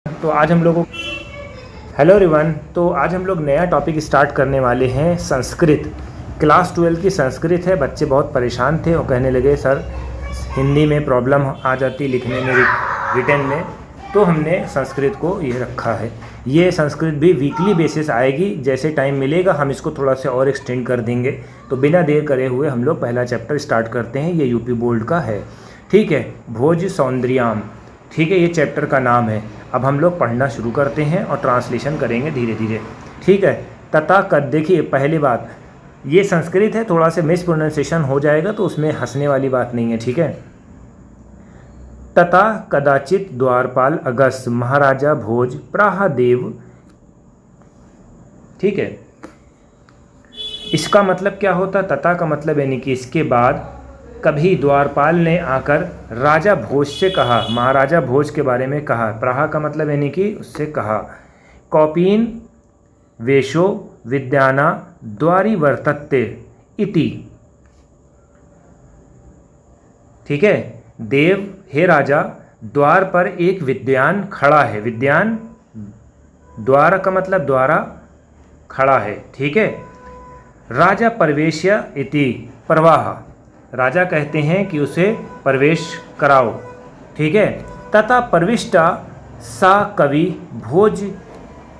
तो आज हम लोगों हेलो एवरीवन। तो आज हम लोग नया टॉपिक स्टार्ट करने वाले हैं संस्कृत। क्लास 12 की संस्कृत है। बच्चे बहुत परेशान थे और कहने लगे सर हिंदी में प्रॉब्लम आ जाती लिखने में, रिटन में। तो हमने संस्कृत को ये रखा है। ये संस्कृत भी वीकली बेसिस आएगी, जैसे टाइम मिलेगा हम इसको थोड़ा सा और एक्सटेंड कर देंगे। तो बिना देर करे हुए हम लोग पहला चैप्टर स्टार्ट करते हैं। ये यूपी बोर्ड का है, ठीक है, भोज सौंदर्याम, ठीक है, ये चैप्टर का नाम है। अब हम लोग पढ़ना शुरू करते हैं और ट्रांसलेशन करेंगे धीरे धीरे, ठीक है। तथा कद, देखिए पहली बात, ये संस्कृत है, थोड़ा सा मिस प्रोनाउंसिएशन हो जाएगा तो उसमें हंसने वाली बात नहीं है, ठीक है। तथा कदाचित द्वारपाल अगस्त महाराजा भोज प्राहदेव, ठीक है। इसका मतलब क्या होता, तथा का मतलब यानी कि इसके बाद कभी द्वारपाल ने आकर राजा भोज से कहा, महाराजा भोज के बारे में कहा। प्राह का मतलब यानी कि उससे कहा। कौपीन वेशो विद्याना द्वारी वर्तत्ते इति, ठीक है। देव, हे राजा, द्वार पर एक विद्वान खड़ा है। विद्वान, द्वार का मतलब द्वारा, खड़ा है, ठीक है। राजा प्रवेश्य इति प्रवाह, राजा कहते हैं कि उसे प्रवेश कराओ, ठीक है। तथा प्रविष्टा सा कवि भोज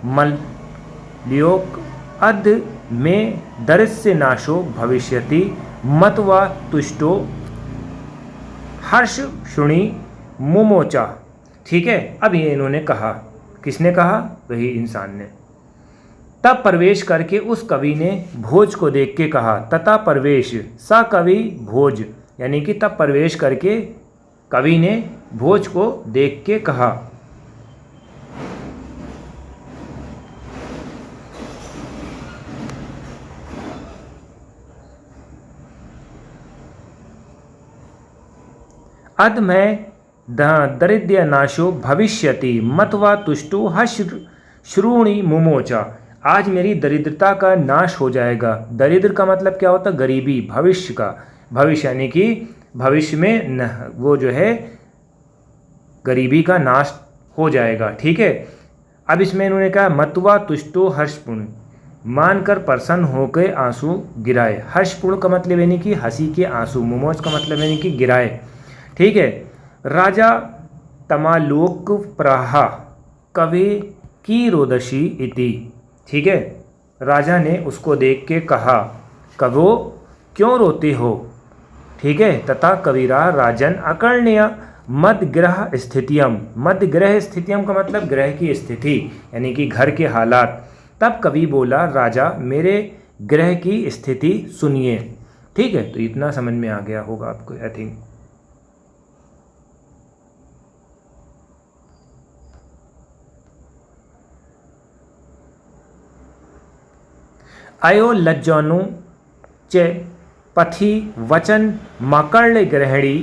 मल्योक अध में दरिस्य नाशो भविष्यति मतवा तुष्टो हर्ष शुणी मुमोचा, ठीक है। अब ये इन्होंने कहा, किसने कहा, वही इंसान ने। तब प्रवेश करके उस कवि ने भोज को देख के कहा। तथा प्रवेश सा कवि भोज, यानी कि तब प्रवेश करके कवि ने भोज को देख के कहा। अध में दरिद्र नाशो भविष्यति मतवा तुष्टो हश्रूणि मुमोचा, आज मेरी दरिद्रता का नाश हो जाएगा। दरिद्र का मतलब क्या होता है, गरीबी, भविष्य का, भविष्य यानी कि भविष्य में वो जो है गरीबी का नाश हो जाएगा, ठीक है। अब इसमें इन्होंने कहा मतवा तुष्टो हर्षपूर्ण, मानकर प्रसन्न होकर आंसू गिराए। हर्षपूर्ण का मतलब यानी कि हंसी के आंसू, मुमोज का मतलब यानी कि गिराए, ठीक है। राजा तमालोक प्राहा कवि की रोदशी इति, ठीक है। राजा ने उसको देख के कहा, कवो क्यों रोते हो, ठीक है। तथा कबीरा राजन अकर्ण्य मद ग्रह स्थितियम, मद ग्रह स्थितियम का मतलब ग्रह की स्थिति यानी कि घर के हालात। तब कवि बोला, राजा मेरे ग्रह की स्थिति सुनिए, ठीक है। तो इतना समझ में आ गया होगा आपको, आई थिंक। अयो लज्जानु च पथि वचन मकर्ण ग्रहणी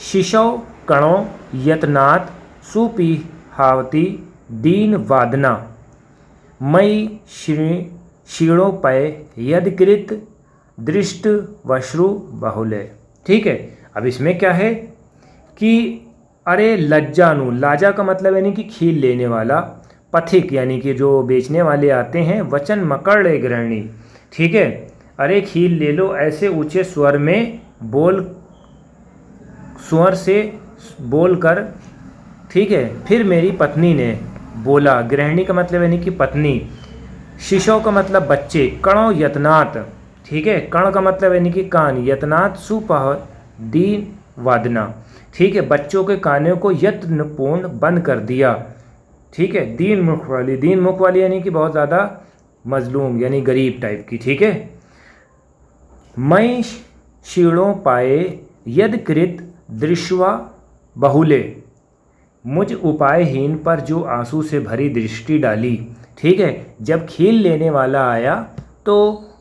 शिशौ कणो यतनात् सुपिहावती दीन वादना मई क्षीणोपय यदकृत दृष्ट वश्रु बहुले, ठीक है। अब इसमें क्या है कि अरे लज्जानु, लाजा का मतलब यानी कि खील लेने वाला, पथिक यानी कि जो बेचने वाले आते हैं, वचन मकड़ ग्रहणी, ठीक है। अरे खील ले लो, ऐसे ऊंचे स्वर में बोल, स्वर से बोल कर, ठीक है। फिर मेरी पत्नी ने बोला, ग्रहणी का मतलब यानी कि पत्नी, शिशो का मतलब बच्चे, कणो यतनात्, ठीक है। कण का मतलब यानी कि कान, यतनात् सुपह दीन वादना, ठीक है। बच्चों के कानों को यत्नपूर्ण बंद कर दिया, ठीक है। दीन मुख वाली, दीन मुख वाली यानी कि बहुत ज़्यादा मजलूम यानी गरीब टाइप की, ठीक है। मैं क्षीणों पाए यदकृत दृश्वा बहुले, मुझ उपायहीन पर जो आंसू से भरी दृष्टि डाली, ठीक है। जब खील लेने वाला आया तो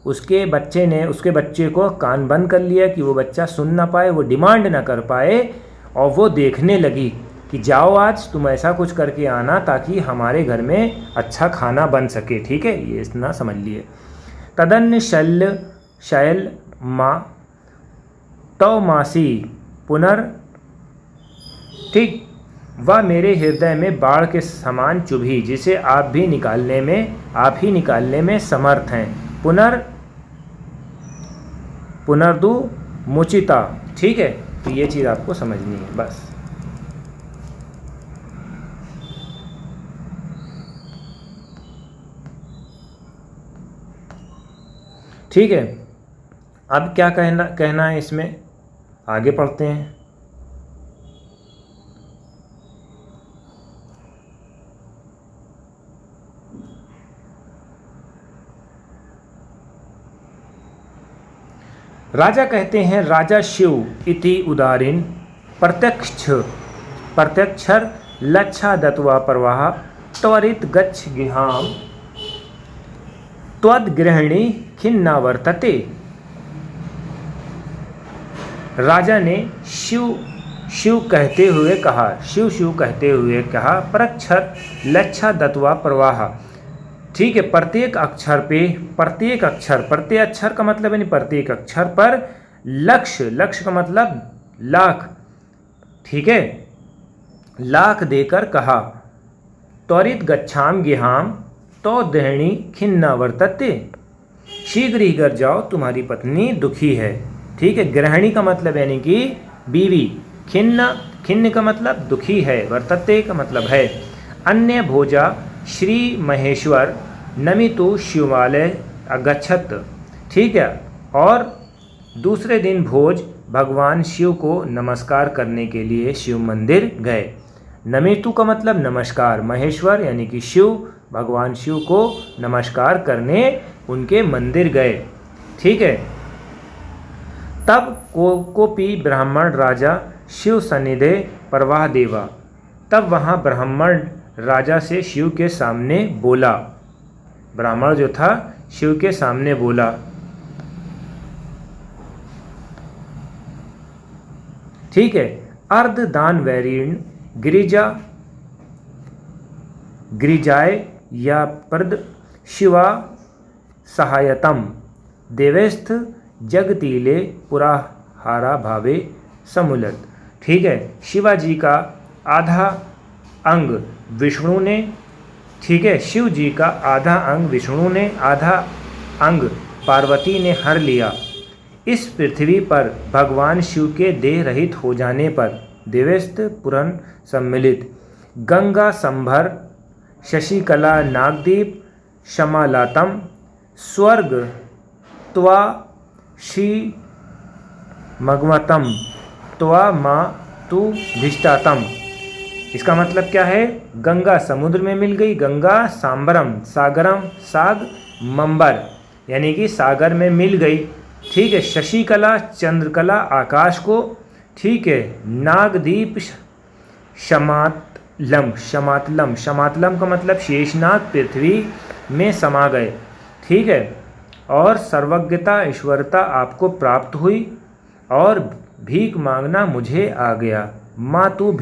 उसके बच्चे ने उसके बच्चे को कान बंद कर लिया कि वो बच्चा सुन ना पाए, वो डिमांड ना कर पाए, और वो देखने लगी कि जाओ आज तुम ऐसा कुछ करके आना ताकि हमारे घर में अच्छा खाना बन सके, ठीक है। ये इतना समझ लिए। तदन्य शैल माँ तव मासी पुनर, ठीक, वह मेरे हृदय में बाढ़ के समान चुभी, जिसे आप ही निकालने में समर्थ हैं। पुनर्दु मुचिता। ठीक है, तो ये चीज़ आपको समझनी है बस। ठीक है, अब क्या कहना है इसमें, आगे पढ़ते हैं। राजा कहते हैं, राजा शिव इति उदारीन प्रत्यक्षर लच्छा दत्वा प्रवाह त्वरित गच्छ गिहाम त्वद्गृहिणी खिन्ना वर्तते। राजा ने शिव कहते हुए कहा, प्रक्षर लच्छा दत्वा प्रवाह। ठीक है, प्रत्येक अक्षर का मतलब है नहीं, प्रत्येक अक्षर पर लक्ष्य का मतलब लाख। ठीक है, लाख देकर कहा, त्वरित गच्छाम गिहाम तो दहणी खिन्ना वर्तते। शीघ्र ही घर जाओ, तुम्हारी पत्नी दुखी है। ठीक है, गृहिणी का मतलब यानी कि बीवी, खिन्न का मतलब दुखी है, वर्तते का मतलब है। अन्य भोजा श्री महेश्वर नमितु शिवालय अगच्छत। ठीक है, और दूसरे दिन भोज भगवान शिव को नमस्कार करने के लिए शिव मंदिर गए। नमितु का मतलब नमस्कार, महेश्वर यानी कि शिव, भगवान शिव को नमस्कार करने उनके मंदिर गए। ठीक है, तब कोपी ब्राह्मण राजा शिव सन्निधे प्रवाह देवा। तब वहाँ ब्राह्मण राजा से शिव के सामने बोला, ब्राह्मण जो था शिव के सामने बोला। ठीक है, अर्धदान वैरीण गिरिजाय या प्रद शिवा सहायतम देवेस्थ जगतीले पुराहारा भावे समुलत। ठीक है, शिवाजी का आधा अंग विष्णु ने, ठीक है, शिव जी का आधा अंग विष्णु ने, आधा अंग पार्वती ने हर लिया। इस पृथ्वी पर भगवान शिव के देह रहित हो जाने पर देवेस्थ पुरन सम्मिलित गंगा संभर शशिकला नागदीप शमालातम स्वर्ग त्वा शी मगमतम त्वा माँ तु धिष्टातम। इसका मतलब क्या है, गंगा समुद्र में मिल गई, गंगा सांबरम सागरम साग मंबर यानी कि सागर में मिल गई। ठीक है, शशिकला चंद्रकला आकाश को, ठीक है, नागदीप शमातलम का मतलब शेषनाग पृथ्वी में समा गए। ठीक है, और सर्वज्ञता ईश्वरता आपको प्राप्त हुई और भीख मांगना मुझे आ गया। मातु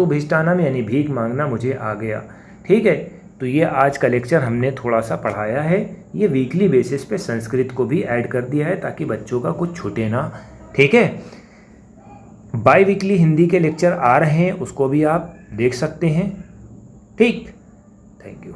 भीष्टानम यानी भीख मांगना मुझे आ गया। ठीक है, तो ये आज का लेक्चर हमने थोड़ा सा पढ़ाया है। ये वीकली बेसिस पे संस्कृत को भी ऐड कर दिया है ताकि बच्चों का कुछ छूटे ना। ठीक है, बाई वीकली हिंदी के लेक्चर आ रहे हैं, उसको भी आप देख सकते हैं। ठीक, थैंक यू।